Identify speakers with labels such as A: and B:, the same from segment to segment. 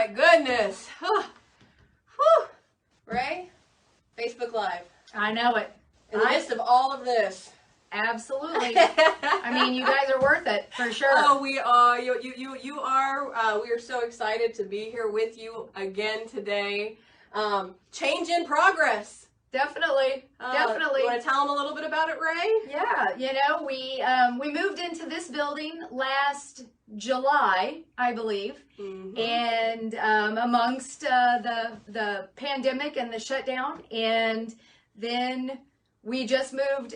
A: my goodness. Whew. Ray, Facebook Live.
B: I know it.
A: In the midst of all of this.
B: Absolutely. I mean, you guys are worth it for sure.
A: Oh, we are. You are. We are so excited to be here with you again today. Change in progress.
B: Definitely. Definitely.
A: You want to tell them a little bit about it, Ray?
B: Yeah. You know, we moved into this building last July, I believe, and amongst the pandemic and the shutdown, and then we just moved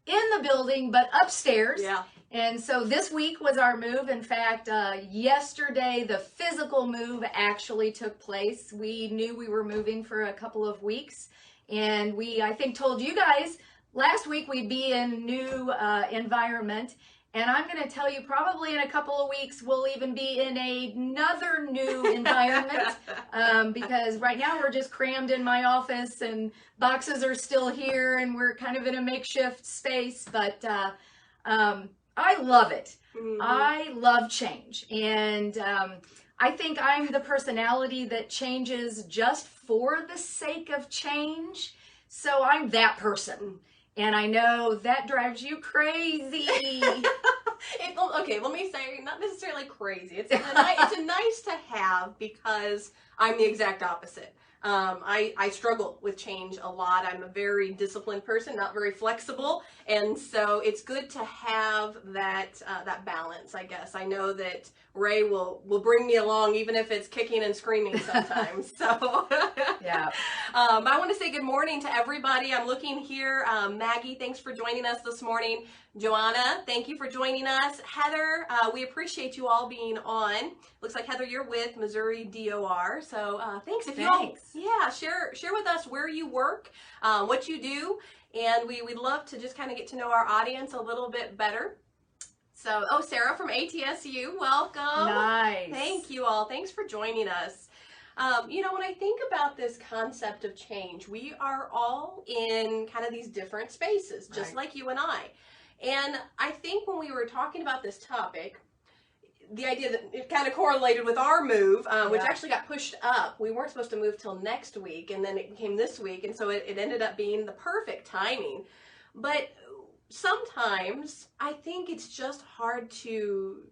B: in the building, but upstairs.
A: Yeah.
B: And so this week was our move. In fact, yesterday, the physical move actually took place. We knew we were moving for a couple of weeks. And we, I think, told you guys last week we'd be in a new environment. And I'm going to tell you, probably in a couple of weeks, we'll even be in another new environment. Because right now we're just crammed in my office and boxes are still here and we're kind of in a makeshift space. But I love it. I love change. And I think I'm the personality that changes just for the sake of change. So I'm that person. And I know that drives you crazy.
A: Okay, let me say, not necessarily crazy. It's a nice to have because I'm the exact opposite. I struggle with change a lot. I'm a very disciplined person, not very flexible, and so it's good to have that balance, I guess. I know that Ray will bring me along, even if it's kicking and screaming sometimes. So
B: yeah.
A: I want to say good morning to everybody. I'm looking here. Maggie, thanks for joining us this morning. Joanna, thank you for joining us. Heather, we appreciate you all being on. Looks like, Heather, you're with Missouri DOR, so thanks. If you all, share with us where you work, what you do, and we'd love to just kind of get to know our audience a little bit better. So, Sarah from ATSU, welcome.
B: Nice.
A: Thank you all. Thanks for joining us. You know, when I think about this concept of change, we are all in kind of these different spaces, just like you and I. And I think when we were talking about this topic, the idea that it kind of correlated with our move, which actually got pushed up. We weren't supposed to move till next week, and then it came this week, and so it ended up being the perfect timing. But sometimes I think it's just hard to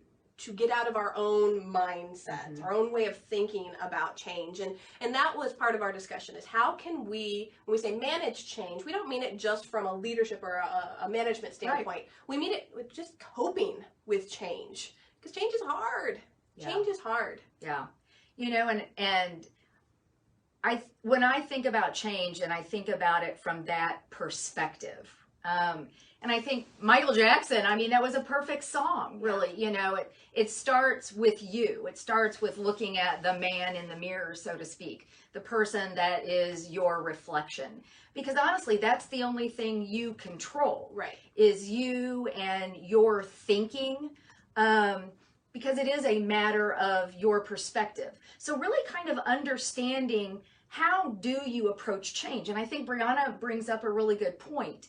A: get out of our own mindset, our own way of thinking about change. And that was part of our discussion, is how can we, when we say manage change, we don't mean it just from a leadership or a management standpoint. Right. We mean it with just coping with change, because change is hard. Yeah. Change is hard.
B: Yeah. You know, and when I think about change, and I think about it from that perspective, and I think Michael Jackson, I mean, that was a perfect song, really. You know, it starts with you. It starts with looking at the man in the mirror, so to speak, the person that is your reflection. Because honestly, that's the only thing you control, is you and your thinking, because it is a matter of your perspective. So really kind of understanding, how do you approach change? And I think Brianna brings up a really good point.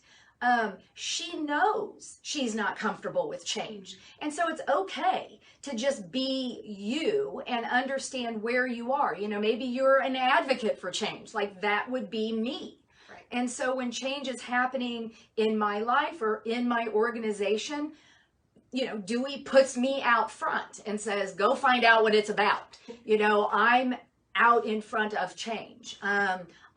B: She knows she's not comfortable with change. And so it's okay to just be you and understand where you are. You know, maybe you're an advocate for change, like that would be me. Right. And so when change is happening in my life or in my organization, you know, Dewey puts me out front and says, go find out what it's about. You know, I'm out in front of change.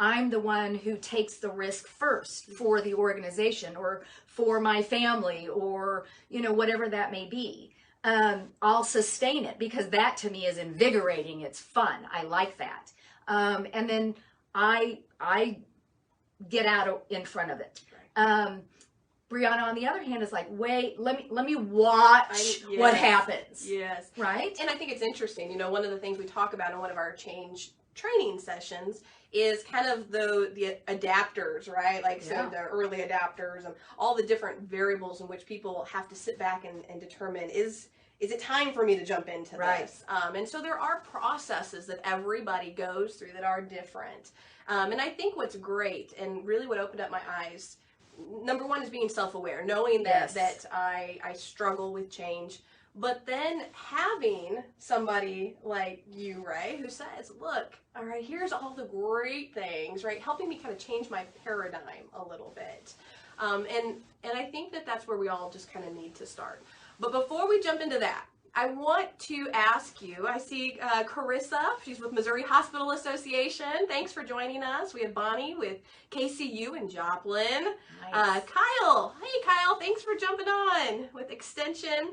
B: I'm the one who takes the risk first for the organization or for my family or, you know, whatever that may be. I'll sustain it because that to me is invigorating. It's fun. I like that. And then I get out in front of it. Brianna, on the other hand, is like, wait, let me watch what happens.
A: Yes.
B: Right?
A: And I think it's interesting. You know, one of the things we talk about in one of our change training sessions is kind of the adapters, right? Like, so the early adapters and all the different variables in which people have to sit back and determine, is it time for me to jump into this? And so there are processes that everybody goes through that are different. And I think what's great, and really what opened up my eyes, number one is being self-aware, knowing that I struggle with change. But then having somebody like you, Ray, who says, look, all right, here's all the great things, right? Helping me kind of change my paradigm a little bit. And I think that that's where we all just kind of need to start. But before we jump into that, I want to ask you, I see Carissa, she's with Missouri Hospital Association. Thanks for joining us. We have Bonnie with KCU in Joplin.
B: Nice.
A: Kyle, hey Kyle, thanks for jumping on with Extension.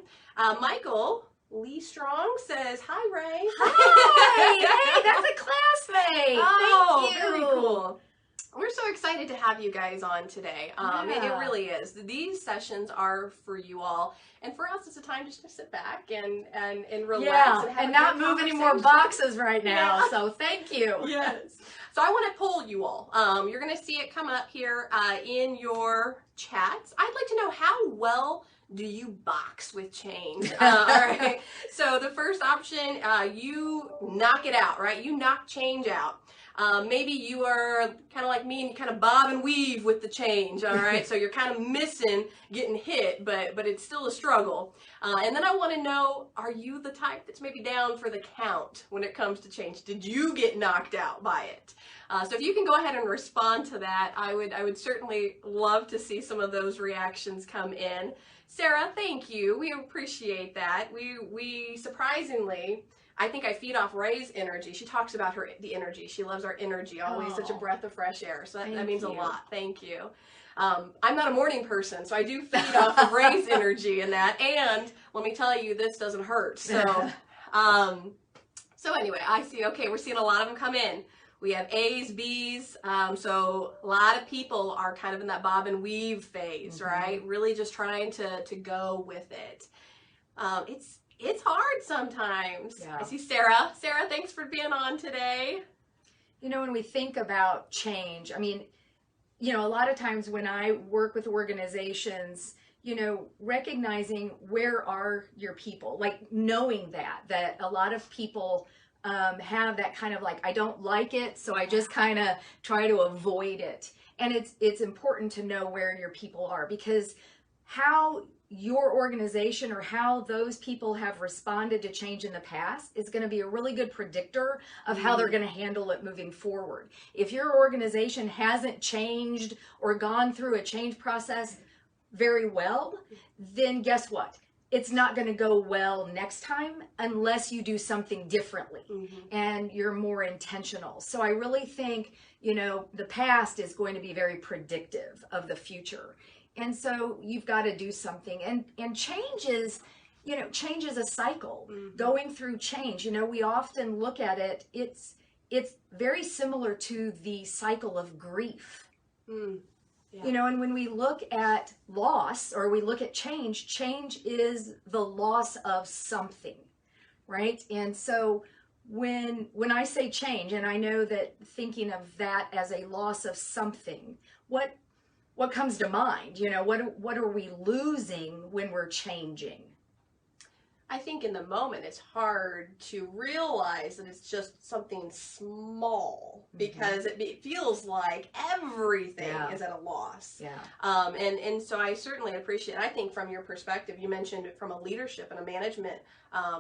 A: Michael Lee Strong says, hi Ray.
B: Hi, hey, that's a classmate.
A: Oh,
B: Thank you.
A: very cool. We're so excited to have you guys on today. It really is. These sessions are for you all, and for us, it's a time just to sit back and relax.
B: Yeah,
A: and
B: not move any more boxes right now.
A: Yeah.
B: So thank you.
A: Yes. So I want to poll you all. You're going to see it come up here in your chats. I'd like to know, how well do you box with change? All right. So the first option, you knock it out, right? You knock change out. Maybe you are kind of like me and you kind of bob and weave with the change, all right? So you're kind of missing getting hit, but it's still a struggle. And then I want to know, are you the type that's maybe down for the count when it comes to change? Did you get knocked out by it? So if you can go ahead and respond to that, I would certainly love to see some of those reactions come in. Sarah, thank you. We appreciate that. We surprisingly, I think I feed off Ray's energy. She talks about the energy. She loves our energy, always such a breath of fresh air. So that means a lot. Thank you. I'm not a morning person, so I do feed off of Ray's energy in that. And let me tell you, this doesn't hurt. So, so anyway, I see, okay, we're seeing a lot of them come in. We have A's, B's, so a lot of people are kind of in that bob and weave phase, right? Really just trying to go with it. It's hard sometimes. Yeah. I see Sarah. Sarah, thanks for being on today.
B: You know, when we think about change, I mean, you know, a lot of times when I work with organizations, you know, recognizing where are your people, like knowing that a lot of people have that kind of like, I don't like it, so I just kind of try to avoid it. And it's important to know where your people are, because how your organization or how those people have responded to change in the past is going to be a really good predictor of how they're going to handle it moving forward. If your organization hasn't changed or gone through a change process very well, then guess what? It's not going to go well next time unless you do something differently and you're more intentional. So I really think, you know, the past is going to be very predictive of the future. And so you've got to do something. And change is, you know, change is a cycle. Going through change, you know, we often look at it, it's very similar to the cycle of grief. Yeah. You know, and when we look at loss or we look at change, change is the loss of something, right? And so when I say change, and I know that thinking of that as a loss of something, what comes to mind? You know, what are we losing when we're changing?
A: I think in the moment it's hard to realize that it's just something small because it feels like everything is at a loss. Yeah. And so I certainly appreciate, I think from your perspective, you mentioned it from a leadership and a management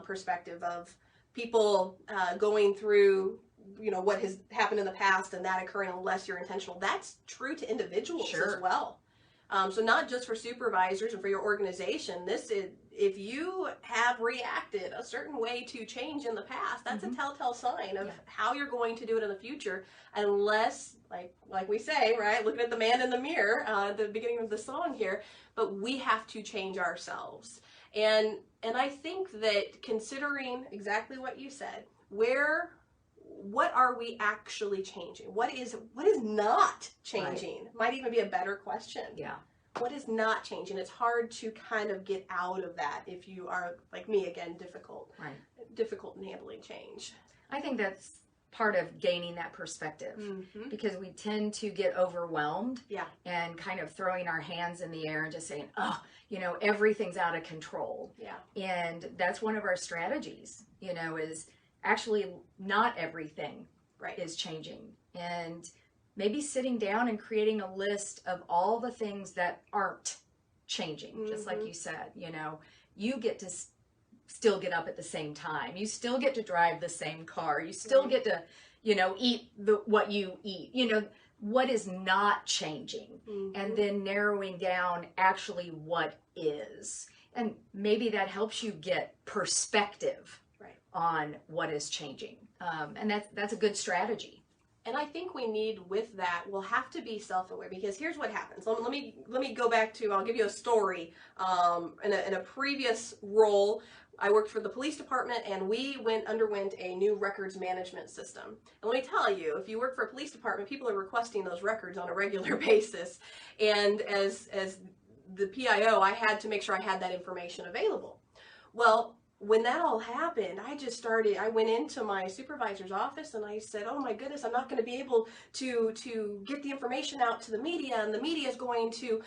A: perspective of people going through, you know, what has happened in the past and that occurring unless you're intentional. That's true to individuals as well. So not just for supervisors and for your organization. This is, if you have reacted a certain way to change in the past, that's a telltale sign of how you're going to do it in the future, unless, like we say, right, looking at the man in the mirror at the beginning of the song here, but we have to change ourselves. And I think that considering exactly what you said, what are we actually changing? What is not changing? Right. Might even be a better question. Yeah. What is not changing? It's hard to kind of get out of that if you are, like me again, difficult in handling change.
B: I think that's part of gaining that perspective because we tend to get overwhelmed and kind of throwing our hands in the air and just saying, oh, you know, everything's out of control. Yeah. And that's one of our strategies, you know, is actually not everything is changing, and maybe sitting down and creating a list of all the things that aren't changing, just like you said. You know, you get to still get up at the same time. You still get to drive the same car. You still get to, you know, eat what you eat. You know, what is not changing, and then narrowing down actually what is. And maybe that helps you get perspective on what is changing. And that's a good strategy.
A: And I think we need, with that, we'll have to be self-aware, because here's what happens. Let me go back to, I'll give you a story. In a previous role, I worked for the police department, and we underwent a new records management system. And let me tell you, if you work for a police department, people are requesting those records on a regular basis. And as the PIO, I had to make sure I had that information available. Well, when that all happened, I went into my supervisor's office and I said, oh my goodness, I'm not going to be able to get the information out to the media, and the media is going to,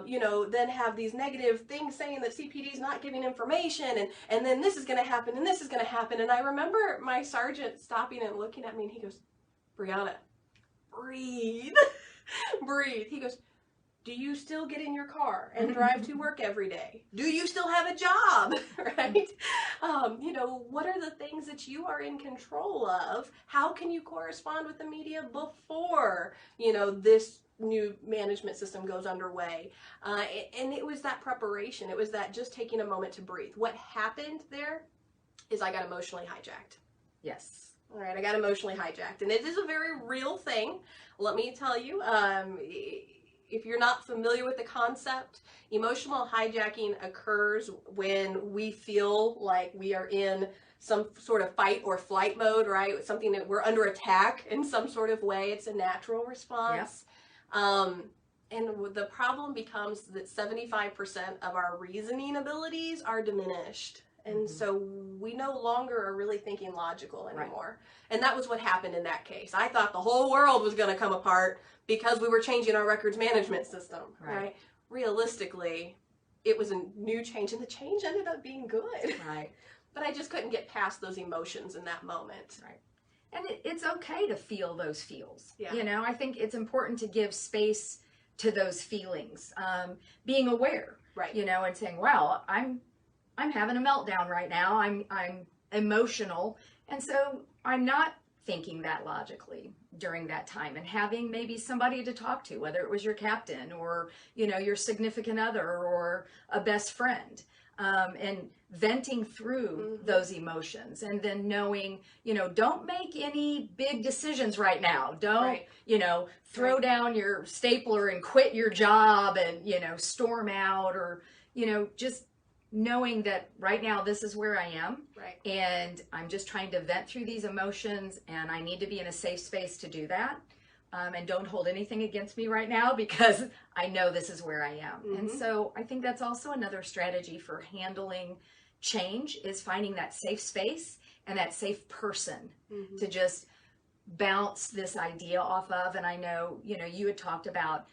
A: you know, then have these negative things saying that CPD is not giving information, and then this is going to happen, and this is going to happen. And I remember my sergeant stopping and looking at me, and he goes, Brianna, breathe, breathe. He goes, do you still get in your car and drive to work every day? Do you still have a job, right? You know, what are the things that you are in control of? How can you correspond with the media before, you know, this new management system goes underway? And it was that preparation. It was that just taking a moment to breathe. What happened there is I got emotionally hijacked.
B: Yes.
A: All right, I got emotionally hijacked. And it is a very real thing. Let me tell you, if you're not familiar with the concept, emotional hijacking occurs when we feel like we are in some sort of fight or flight mode, right? Something that we're under attack in some sort of way. It's a natural response. Yeah. And the problem becomes that 75% of our reasoning abilities are diminished. And so we no longer are really thinking logical anymore. Right. And that was what happened in that case. I thought the whole world was going to come apart because we were changing our records management system, right? Realistically, it was a new change, and the change ended up being good.
B: Right.
A: But I just couldn't get past those emotions in that moment.
B: Right. And it's okay to feel those feels.
A: Yeah.
B: You know, I think it's important to give space to those feelings. Being aware,
A: right?
B: You know, and saying, "Wow, I'm having a meltdown right now. I'm emotional, and so I'm not thinking that logically during that time," and having maybe somebody to talk to, whether it was your captain or, you know, your significant other or a best friend, and venting through those emotions, and then knowing, you know, don't make any big decisions right now. Don't, you know, throw down your stapler and quit your job and, you know, storm out, or, you know, just knowing that right now this is where I am, and I'm just trying to vent through these emotions, and I need to be in a safe space to do that, and don't hold anything against me right now because I know this is where I am. And so I think that's also another strategy for handling change, is finding that safe space and that safe person to just bounce this idea off of. And I know, you know, you had talked about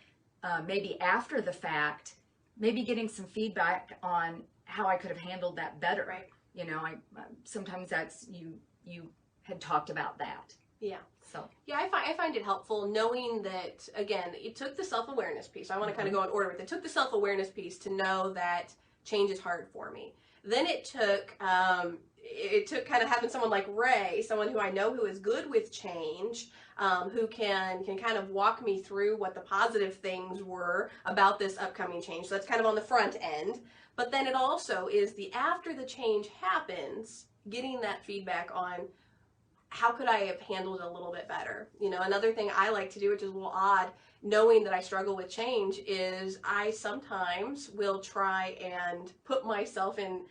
B: maybe after the fact, maybe getting some feedback on how I could have handled that better. Right. You know, sometimes that's you had talked about that.
A: Yeah.
B: So
A: yeah, I find it helpful knowing that, again, it took the self-awareness piece. I want to kind of go in order with it. It took the self-awareness piece to know that change is hard for me. Then it took kind of having someone like Ray, someone who I know who is good with change, who can kind of walk me through what the positive things were about this upcoming change. So that's kind of on the front end. But then it also is the after the change happens, getting that feedback on how could I have handled it a little bit better. You know, another thing I like to do, which is a little odd, knowing that I struggle with change, is I sometimes will try and put myself in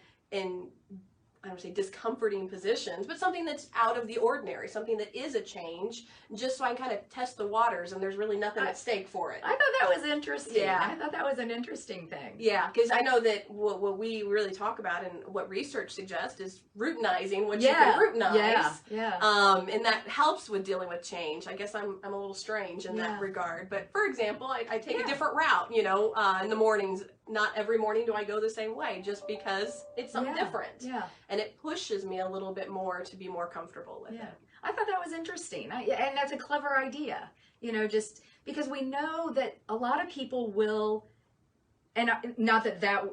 A: I don't say discomforting positions, but something that's out of the ordinary, something that is a change, just so I can kind of test the waters and there's really nothing at stake for it.
B: I thought that was interesting. Yeah. I thought that was an interesting thing.
A: Yeah, because I know that what we really talk about and what research suggests is routinizing what you can routinize. And that helps with dealing with change. I guess I'm a little strange in that regard. But for example, I take a different route, you know, in the mornings. Not every morning do I go the same way, just because it's something different. Yeah. And it pushes me a little bit more to be more comfortable with it.
B: I thought that was interesting. And that's a clever idea, you know, just because we know that a lot of people will and not that that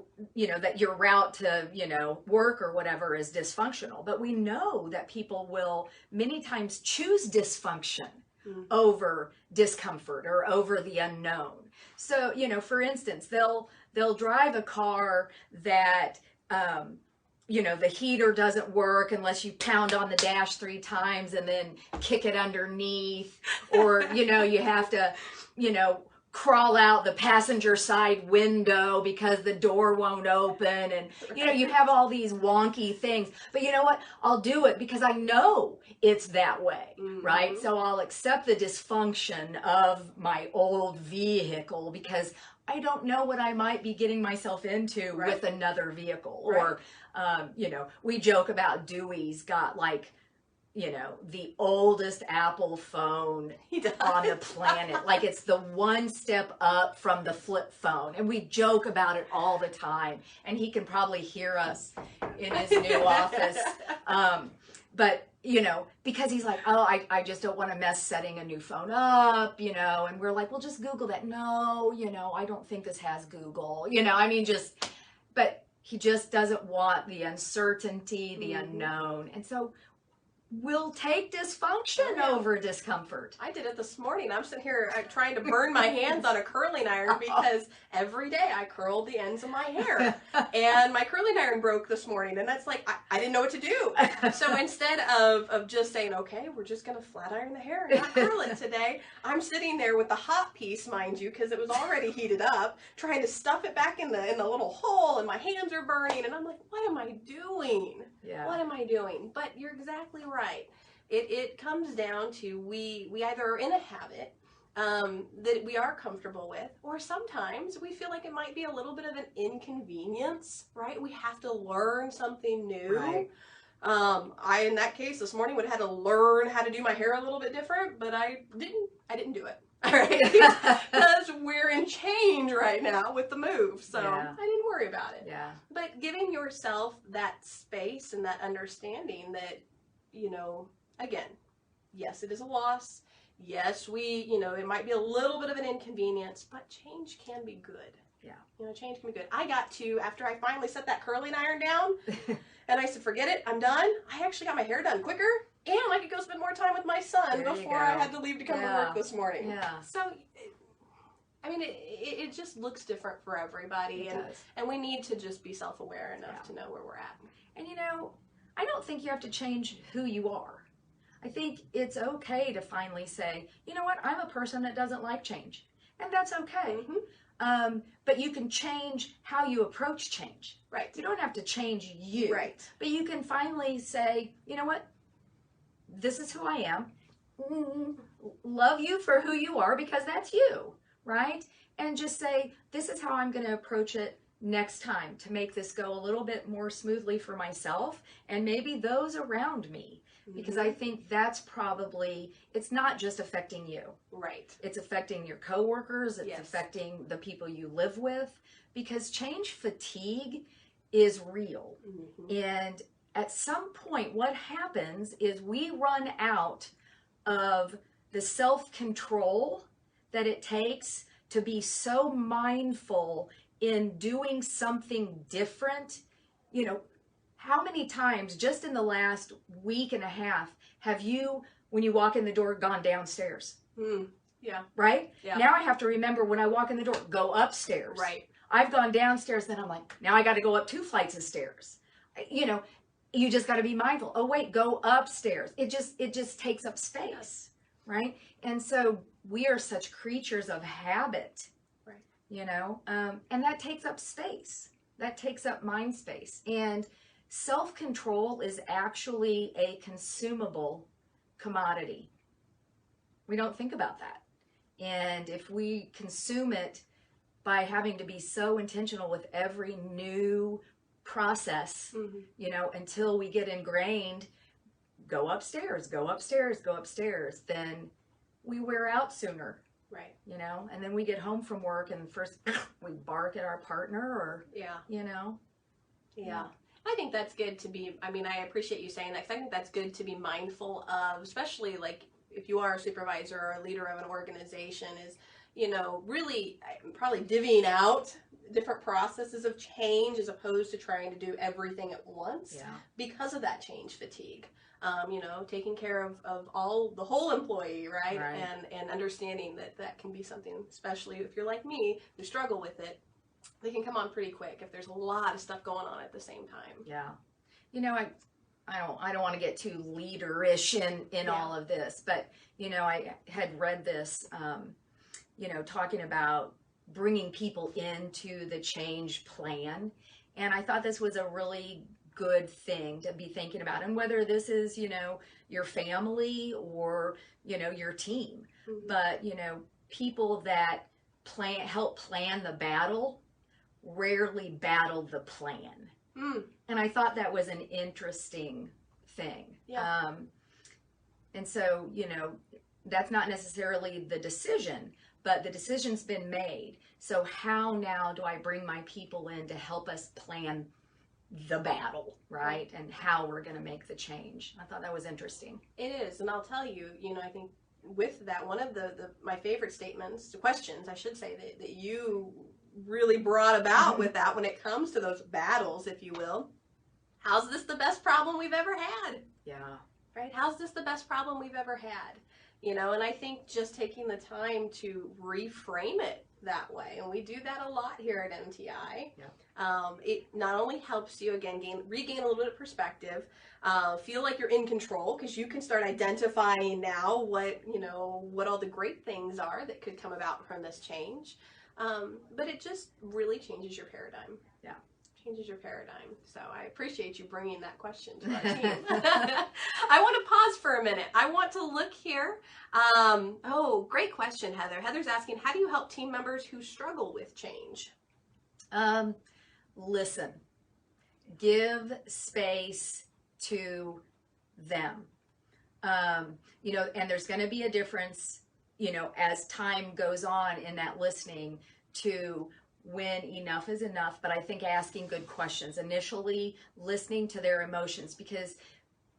B: your route to, work or whatever is dysfunctional, but we know that people will many times choose dysfunction over discomfort or over the unknown. So, for instance, they'll drive a car that, the heater doesn't work unless you pound on the dash 3 times and then kick it underneath, or, you have to, crawl out the passenger side window because the door won't open, and you have all these wonky things, but you know what, I'll do it because I know it's that way, right? So I'll accept the dysfunction of my old vehicle because I don't know what I might be getting myself into with another vehicle. Or we joke about Dewey's got the oldest Apple phone on the planet. Like, it's the one step up from the flip phone. And we joke about it all the time. And he can probably hear us in his new office. But, because he's like, oh, I just don't want to mess setting a new phone up, and we're like, well, just Google that. No, I don't think this has Google, but he just doesn't want the uncertainty, the unknown. And so we'll take dysfunction over discomfort.
A: I did it this morning. I'm sitting here trying to burn my hands on a curling iron because every day I curled the ends of my hair. And my curling iron broke this morning. And that's like, I didn't know what to do. So instead of just saying, okay, we're just going to flat iron the hair and not curl it today, I'm sitting there with the hot piece, mind you, because it was already heated up, trying to stuff it back in the little hole, and my hands are burning. And I'm like, what am I doing?
B: Yeah.
A: What am I doing? But you're exactly right. It comes down to we either are in a habit that we are comfortable with, or sometimes we feel like it might be a little bit of an inconvenience, right? We have to learn something new.
B: Right.
A: I, in that case, this morning would have had to learn how to do my hair a little bit different, but I didn't do it. All right, because we're in change right now with the move, so I didn't worry about it.
B: Yeah.
A: But giving yourself that space and that understanding that, again, yes, it is a loss. Yes, it might be a little bit of an inconvenience, but change can be good.
B: Yeah.
A: Change can be good. I got to, after I finally set that curling iron down, and I said, forget it, I'm done. I actually got my hair done quicker, and I could go spend more time with my son before I had to leave to come to work this morning.
B: Yeah.
A: So, it just looks different for everybody, and we need to just be self-aware enough to know where we're at.
B: And I don't think you have to change who you are. I think it's okay to finally say, you know what, I'm a person that doesn't like change, and that's okay. But you can change how you approach change.
A: Right.
B: You don't have to change you.
A: Right.
B: But you can finally say, you know what, this is who I am. Love you for who you are, because that's you, right? And just say, this is how I'm going to approach it next time to make this go a little bit more smoothly for myself and maybe those around me. Because I think that's probably, it's not just affecting you.
A: Right.
B: It's affecting your coworkers. It's affecting the people you live with, because change fatigue is real. And at some point, what happens is we run out of the self-control that it takes to be so mindful in doing something different. How many times just in the last week and a half have you, when you walk in the door, gone downstairs?
A: Yeah.
B: Right?
A: Yeah.
B: Now I have to remember, when I walk in the door, go upstairs.
A: Right.
B: I've gone downstairs, then I'm like, now I got to go up 2 flights of stairs. You just got to be mindful. Oh wait, go upstairs. It just takes up space, right? And so we are such creatures of habit, right? And that takes up space. That takes up mind space. And self-control is actually a consumable commodity. We don't think about that. And if we consume it by having to be so intentional with every new process, until we get ingrained, go upstairs, then we wear out sooner.
A: Right.
B: And then we get home from work and first we bark at our partner, or,
A: Yeah. I think that's good to be, I appreciate you saying that, because I think that's good to be mindful of, especially like if you are a supervisor or a leader of an organization, is, really probably divvying out different processes of change as opposed to trying to do everything at once because of that change fatigue. You know, taking care of the whole employee, right? And understanding that can be something, especially if you're like me, who struggle with it, they can come on pretty quick if there's a lot of stuff going on at the same time.
B: Yeah. You know, I don't want to get too leaderish in all of this, but, you know, I had read this, you know, talking about bringing people into the change plan. And I thought this was a really good thing to be thinking about. And whether this is, you know, your family or, you know, your team, but, you know, people that help plan the battle rarely battle the plan. And I thought that was an interesting thing. And so, you know, that's not necessarily the decision, but the decision's been made. So how now do I bring my people in to help us plan the battle, right? And how we're going to make the change. I thought that was interesting.
A: It is. And I'll tell you, you know, I think with that, one of my favorite questions, I should say, that you really brought about with that when it comes to those battles, if you will. How's this the best problem we've ever had?
B: Yeah.
A: Right? How's this the best problem we've ever had? You know, and I think just taking the time to reframe it that way, and we do that a lot here at MTI. It not only helps you, again, regain a little bit of perspective, feel like you're in control, because you can start identifying now what all the great things are that could come about from this change. But it just really changes your paradigm. Yeah. Changes your paradigm. So I appreciate you bringing that question to our team. I want to pause for a minute. I want to look here. Oh, great question, Heather. Heather's asking, how do you help team members who struggle with change?
B: Listen. Give space to them. You know, and there's going to be a difference, you know, as time goes on in that listening to when enough is enough, but I think asking good questions, initially listening to their emotions, because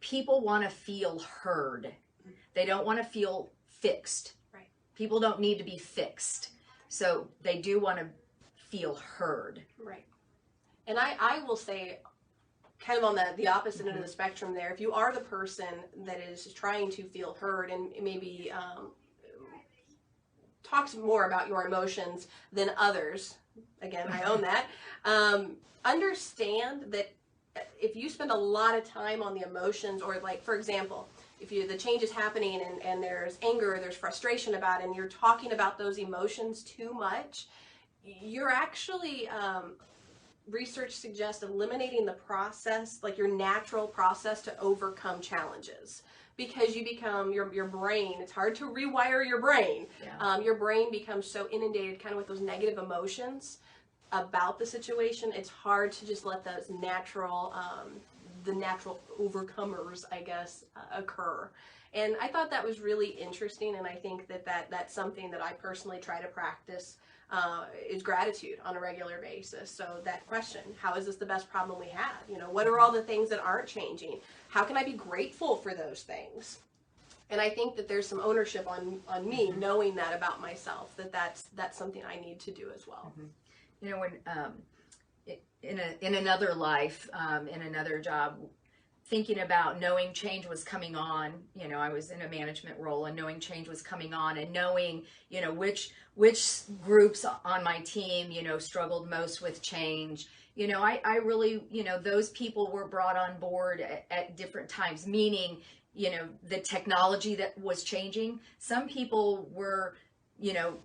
B: people want to feel heard. They don't want to feel fixed.
A: Right.
B: People don't need to be fixed. So they do want to feel heard.
A: Right. And I will say, kind of on the opposite end of the spectrum there, if you are the person that is trying to feel heard and maybe talks more about your emotions than others, again, I own that, understand that if you spend a lot of time on the emotions, or like, for example, if the change is happening and there's anger, or there's frustration about it, and you're talking about those emotions too much, you're actually, research suggests eliminating the process, like your natural process to overcome challenges. Because you become, your brain, it's hard to rewire your brain. Your brain becomes so inundated kind of with those negative emotions about the situation. It's hard to just let those natural, the natural overcomers, I guess, occur. And I thought that was really interesting, and I think that's something that I personally try to practice, is gratitude on a regular basis. So that question, how is this the best problem we have? You know, what are all the things that aren't changing? How can I be grateful for those things? And I think that there's some ownership on me knowing that about myself, that's something I need to do as well.
B: You know, when in another life, in another job, thinking about knowing change was coming on, you know, I was in a management role, and knowing change was coming on, and knowing, you know, which groups on my team, you know, struggled most with change. You know, I really, you know, those people were brought on board at different times, meaning, you know, the technology that was changing. Some people were, you know,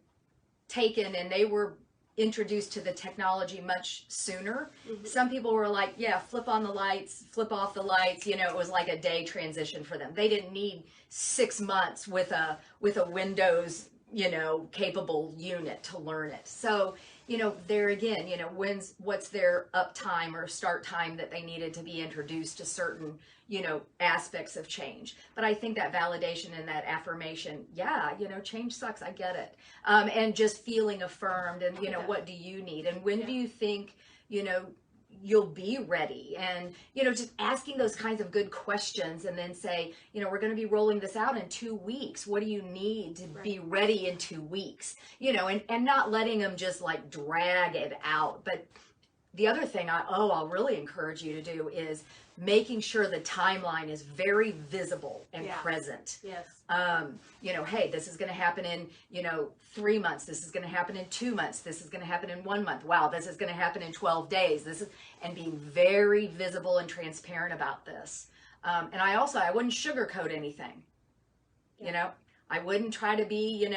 B: taken and they were introduced to the technology much sooner. Some people were like, yeah, flip on the lights, flip off the lights. You know, it was like a day transition for them. They didn't need 6 months with a Windows, you know, capable unit to learn it. So, you know, there again, you know, what's their uptime or start time that they needed to be introduced to certain, you know, aspects of change. But I think that validation and that affirmation, yeah, you know, change sucks, I get it. And just feeling affirmed, and, you know, what do you need? And when do you think, you know, you'll be ready. And, just asking those kinds of good questions, and then say, we're going to be rolling this out in 2 weeks. What do you need to be ready in 2 weeks? And not letting them just like drag it out. But the other thing I'll really encourage you to do is making sure the timeline is very visible and present.
A: Yes.
B: Hey, this is going to happen in, 3 months. This is going to happen in 2 months. This is going to happen in 1 month. Wow, this is going to happen in 12 days. And being very visible and transparent about this. And I wouldn't sugarcoat anything. I wouldn't try to be,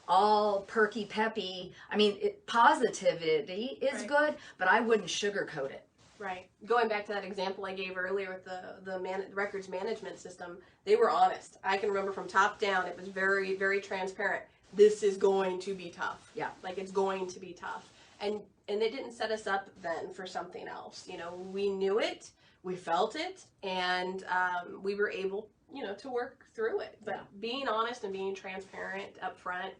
B: all perky peppy. I mean, positivity is good, but I wouldn't sugarcoat it.
A: Right. Going back to that example I gave earlier with the records management system, they were honest. I can remember from top down, it was very, very transparent. This is going to be tough.
B: Yeah.
A: Like, it's going to be tough. And it didn't set us up then for something else. We knew it, we felt it, and we were able, to work through it. But being honest and being transparent up front,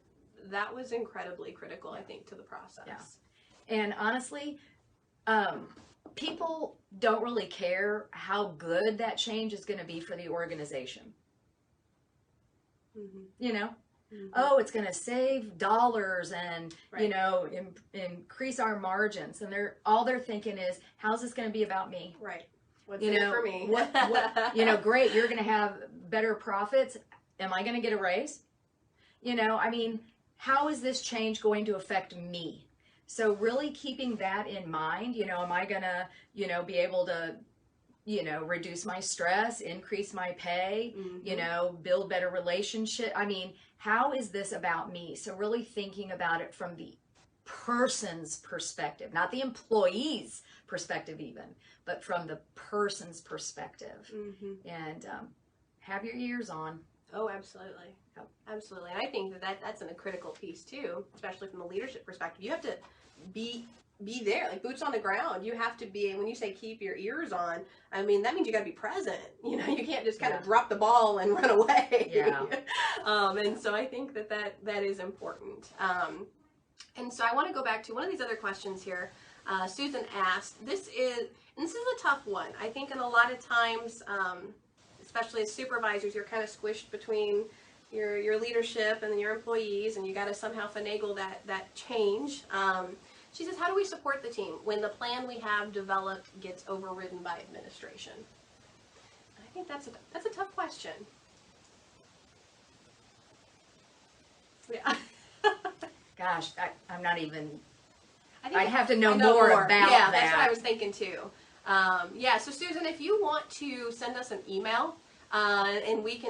A: that was incredibly critical, I think, to the process.
B: Yeah. And honestly, people don't really care how good that change is going to be for the organization.
A: Mm-hmm.
B: Oh, it's going to save dollars and, increase our margins. And they're thinking is, how's this going to be about me?
A: Right. What's in it for me?
B: what, great. You're going to have better profits. Am I going to get a raise? How is this change going to affect me? So really keeping that in mind, am I going to, be able to, reduce my stress, increase my pay, build better relationship? How is this about me? So really thinking about it from the person's perspective, not the employee's perspective even, but from the person's perspective. And have your ears on.
A: Oh, absolutely.
B: Yep.
A: Absolutely. And I think that's a critical piece too, especially from the leadership perspective. You have to be there, like boots on the ground. You have to be, when you say keep your ears on, that means you got to be present. You can't just kind of drop the ball and run away.
B: Yeah.
A: And so I think that is important. And so I want to go back to one of these other questions here. Susan asked, this is a tough one. I think in a lot of times, especially as supervisors, you're kind of squished between your leadership and your employees, and you got to somehow finagle that change. She says, how do we support the team when the plan we have developed gets overridden by administration? I think that's a tough question. Yeah.
B: Gosh, I'm not even. I have to know more about that.
A: Yeah, that's what I was thinking too. So Susan, if you want to send us an email, and we'd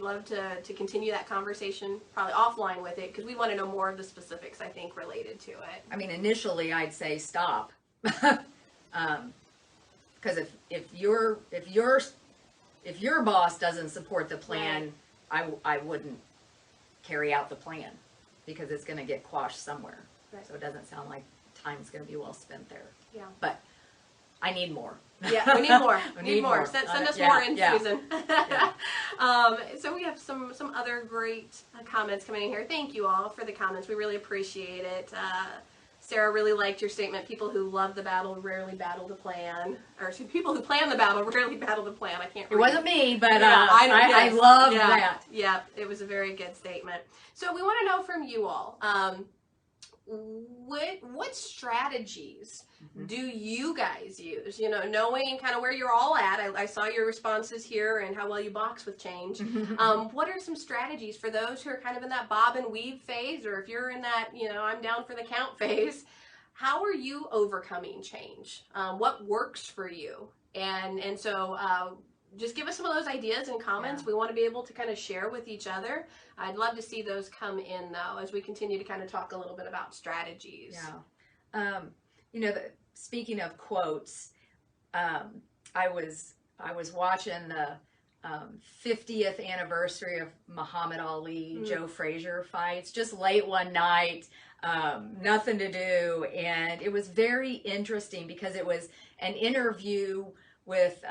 A: love to continue that conversation probably offline with it, because we want to know more of the specifics, I think, related to it.
B: Initially I'd say stop. Because if your boss doesn't support the plan, I wouldn't carry out the plan, because it's going to get quashed somewhere. Right. So it doesn't sound like time's going to be well spent there.
A: Yeah.
B: But I need more.
A: Yeah, we need more. We need more. Send us more in, Susan.
B: Yeah.
A: So we have some other great comments coming in here. Thank you all for the comments. We really appreciate it. Sarah really liked your statement. People who love the battle rarely battle the plan. Or people who plan the battle rarely battle the plan. I can't read.
B: It wasn't me, but
A: I
B: love that.
A: Yeah, it was a very good statement. So we want to know from you all. What strategies do you guys use? Knowing kind of where you're all at. I saw your responses here and how well you box with change. What are some strategies for those who are kind of in that bob and weave phase, or if you're in that, I'm down for the count phase? How are you overcoming change? What works for you? And so just give us some of those ideas and comments. Yeah. We want to be able to kind of share with each other. I'd love to see those come in, though, as we continue to kind of talk a little bit about strategies.
B: Yeah. Speaking of quotes, I was watching the 50th anniversary of Muhammad Ali, Joe Frazier fights, just late one night, nothing to do. And it was very interesting because it was an interview with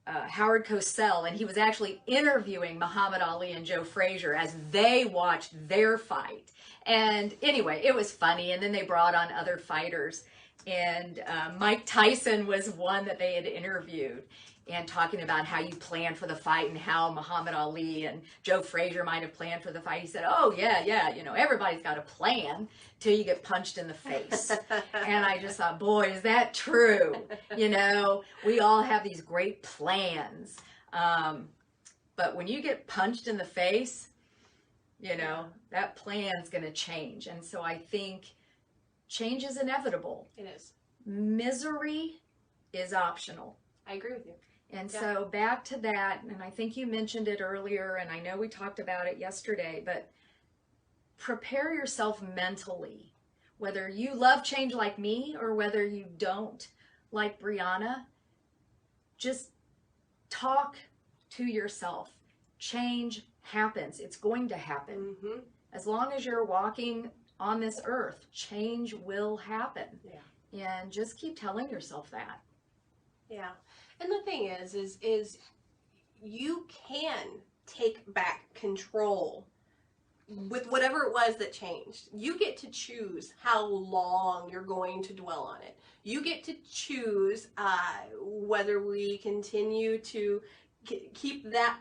B: Howard Cosell, and he was actually interviewing Muhammad Ali and Joe Frazier as they watched their fight. And anyway, it was funny, and then they brought on other fighters. And Mike Tyson was one that they had interviewed, and talking about how you plan for the fight and how Muhammad Ali and Joe Frazier might have planned for the fight. He said, oh, yeah, everybody's got a plan till you get punched in the face. And I just thought, boy, is that true? We all have these great plans. But when you get punched in the face, that plan's going to change. And so I think change is inevitable.
A: It is.
B: Misery is optional.
A: I agree with you.
B: And so back to that, and I think you mentioned it earlier, and I know we talked about it yesterday, but prepare yourself mentally, whether you love change like me or whether you don't like Brianna. Just talk to yourself. Change happens. It's going to happen.
A: Mm-hmm.
B: As long as you're walking on this earth, change will happen.
A: Yeah.
B: And just keep telling yourself that.
A: Yeah. And the thing is you can take back control with whatever it was that changed. You get to choose how long you're going to dwell on it. You get to choose whether we continue to keep that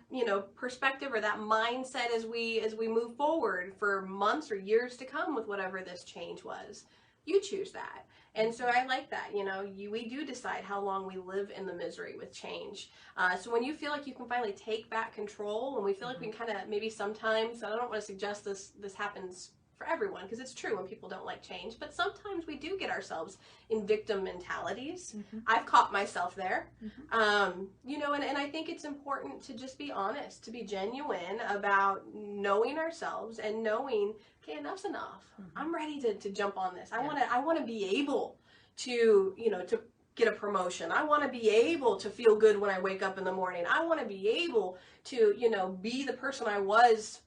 A: perspective or that mindset as we move forward for months or years to come with whatever this change was. You choose that. And so I like that, we do decide how long we live in the misery with change. So when you feel like you can finally take back control, when we feel like we can kind of maybe sometimes, I don't want to suggest this happens for everyone, because it's true when people don't like change, but sometimes we do get ourselves in victim mentalities. Mm-hmm. I've caught myself there. Mm-hmm. And I think it's important to just be honest, to be genuine about knowing ourselves and knowing, okay, enough's enough. Mm-hmm. I'm ready to jump on this. I want to be able to, to get a promotion. I want to be able to feel good when I wake up in the morning. I want to be able to, be the person I was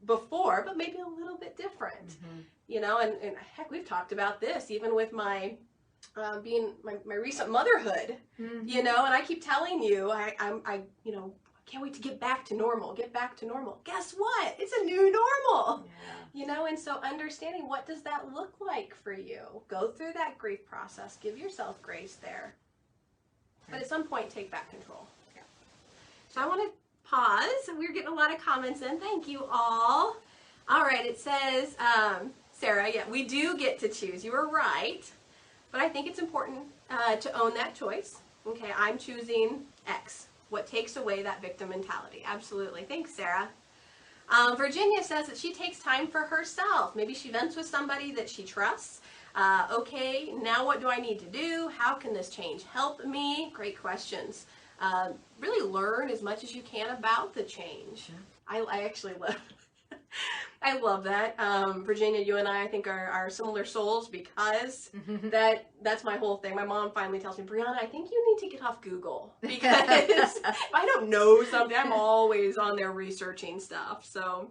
A: before, but maybe a little bit different. Mm-hmm. And heck, we've talked about this even with my being my recent motherhood. Mm-hmm. And I keep telling you, I can't wait to get back to normal. Guess what? It's a new normal. Yeah. And so understanding, what does that look like for you? Go through that grief process. Give yourself grace there. Okay. But at some point, take back control. Yeah. So I want to pause. We're getting a lot of comments in. Thank you all. All right. It says, Sarah, yeah, we do get to choose. You were right. But I think it's important to own that choice. Okay, I'm choosing X. What takes away that victim mentality? Absolutely. Thanks, Sarah. Virginia says that she takes time for herself. Maybe she vents with somebody that she trusts. Okay, now what do I need to do? How can this change help me? Great questions. Really learn as much as you can about the change. I actually love I love that. Virginia, you and I think are similar souls, because that's my whole thing. My mom finally tells me, Brianna, I think you need to get off Google, because if I don't know something, I'm always on there researching stuff. So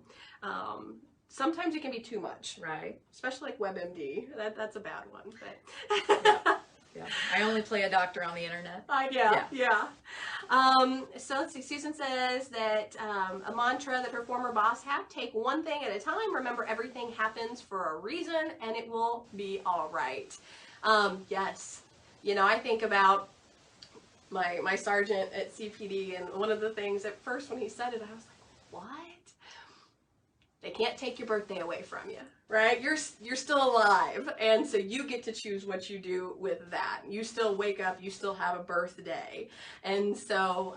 A: sometimes it can be too much, right? Especially like WebMD. That's a bad one. But
B: yeah. I only play a doctor on the internet.
A: Yeah. So let's see. Susan says that a mantra that her former boss had: take one thing at a time. Remember, everything happens for a reason, and it will be all right. Yes. I think about my sergeant at CPD, and one of the things at first when he said it, I was like, what? They can't take your birthday away from you, right? You're still alive, and so you get to choose what you do with that. You still wake up, you still have a birthday, and so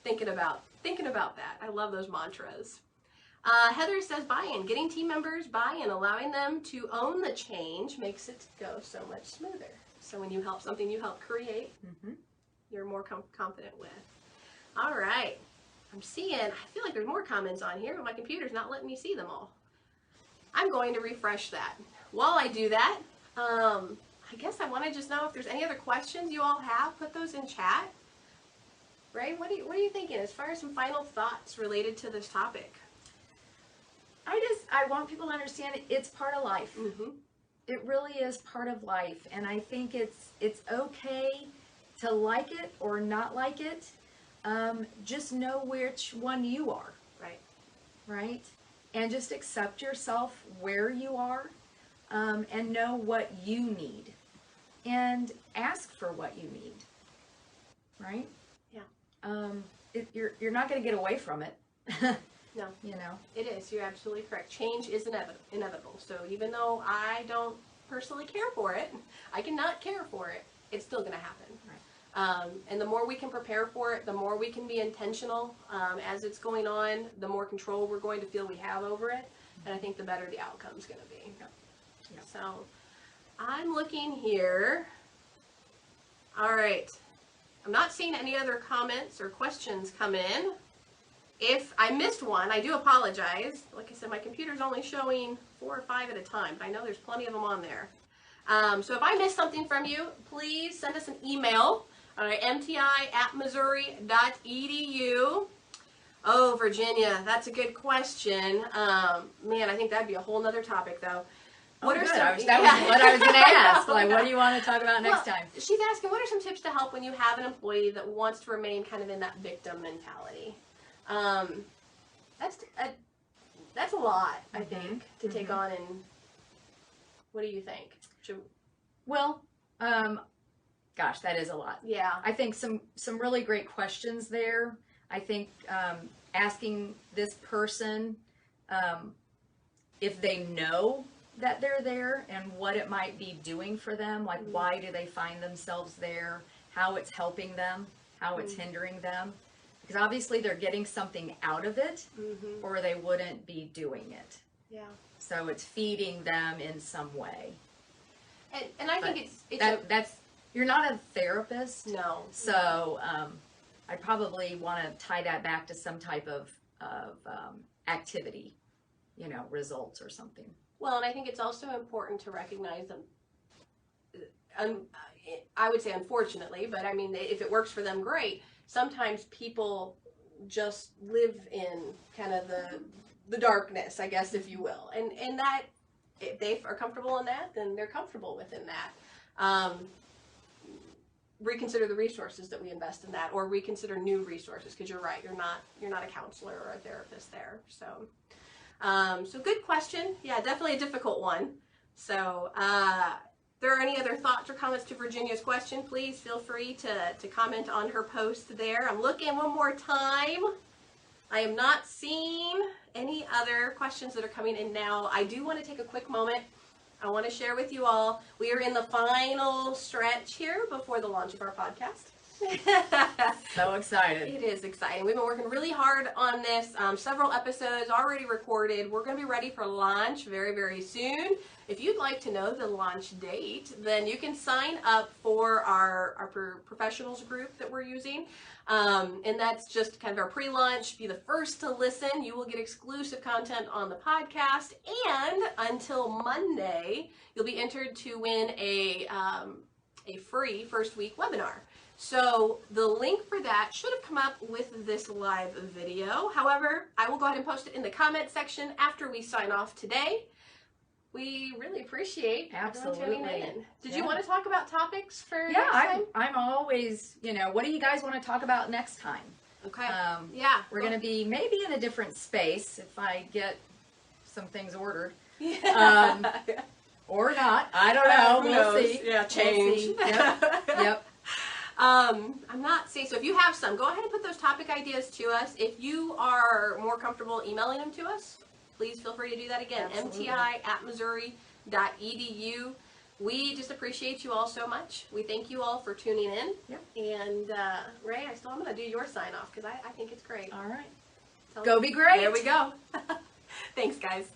A: thinking about that. I love those mantras. Heather says buy-in, getting team members buy-in, allowing them to own the change makes it go so much smoother. So when you help something you help create, you're more confident with. All right. I feel like there's more comments on here, but my computer's not letting me see them all. I'm going to refresh that. While I do that, I guess I want to just know if there's any other questions you all have. Put those in chat. Right? What are you thinking as far as some final thoughts related to this topic?
B: I want people to understand it's part of life. Mm-hmm. It really is part of life, and I think it's okay to like it or not like it. Just know which one you are. Right? And just accept yourself where you are, and know what you need. and ask for what you need, right?
A: Yeah.
B: You're not going to get away from it.
A: No.
B: You know?
A: It is. You're absolutely correct. Change is inevitable. So even though I don't personally care for it, I cannot care for it, it's still going to happen.
B: Right.
A: And the more we can prepare for it, the more we can be intentional as it's going on, the more control we're going to feel we have over it, and I think the better the outcome's going to be.
B: Yeah. Yeah.
A: So I'm looking here. All right. I'm not seeing any other comments or questions come in. If I missed one, I do apologize. Like I said, my computer's only showing 4 or 5 at a time, but I know there's plenty of them on there. So if I missed something from you, please send us an email. All right, mti@missouri.edu. Oh, Virginia, that's a good question. Man, I think that'd be a whole nother topic, though.
B: What are some, that was what I was going to ask. Like, what do you want to talk about next time?
A: She's asking, what are some tips to help when you have an employee that wants to remain kind of in that victim mentality? That's a lot, I think, to take on. And what do you think?
B: Well, gosh, that is a lot.
A: Yeah.
B: I think some really great questions there. I think asking this person if they know that they're there and what it might be doing for them, like why do they find themselves there, how it's helping them, how it's hindering them. Because obviously they're getting something out of it or they wouldn't be doing it.
A: Yeah.
B: So it's feeding them in some way.
A: And I think
B: that's you're not a therapist.
A: No.
B: So I probably want to tie that back to some type of activity, results or something.
A: Well, and I think it's also important to recognize that, I would say unfortunately, but I mean, if it works for them, great. Sometimes people just live in kind of the darkness, I guess, if you will. And that, if they are comfortable in that, then they're comfortable within that. Reconsider the resources that we invest in that, or reconsider new resources, because you're right, you're not a counselor or a therapist there. So good question. Yeah, definitely a difficult one. So if there are any other thoughts or comments to Virginia's question, please feel free to comment on her post there. I'm looking one more time. I am not seeing any other questions that are coming in now. I do want to take a quick moment. I want to share with you all, we are in the final stretch here before the launch of our podcast.
B: So excited.
A: It is exciting. We've been working really hard on this. Several episodes already recorded. We're going to be ready for launch very, very soon. If you'd like to know the launch date, then you can sign up for our professionals group that we're using. And that's just kind of our pre-launch. Be the first to listen. You will get exclusive content on the podcast. And until Monday, you'll be entered to win a free first week webinar. So the link for that should have come up with this live video. However, I will go ahead and post it in the comment section after we sign off today. We really appreciate everyone tuning in. Did you want to talk about topics for next time?
B: I'm always, what do you guys want to talk about next time?
A: Okay.
B: We're going to be maybe in a different space if I get some things ordered. Or not. I don't know. We'll see.
A: Yeah, change.
B: We'll see. Yep.
A: I'm not seeing, so if you have some, go ahead and put those topic ideas to us. If you are more comfortable emailing them to us, please feel free to do that again. mti@missouri.edu. We just appreciate you all so much. We thank you all for tuning in.
B: Yep.
A: And Ray, I'm going to do your sign off because I think it's great.
B: All right. Go be great.
A: There we go. Thanks, guys.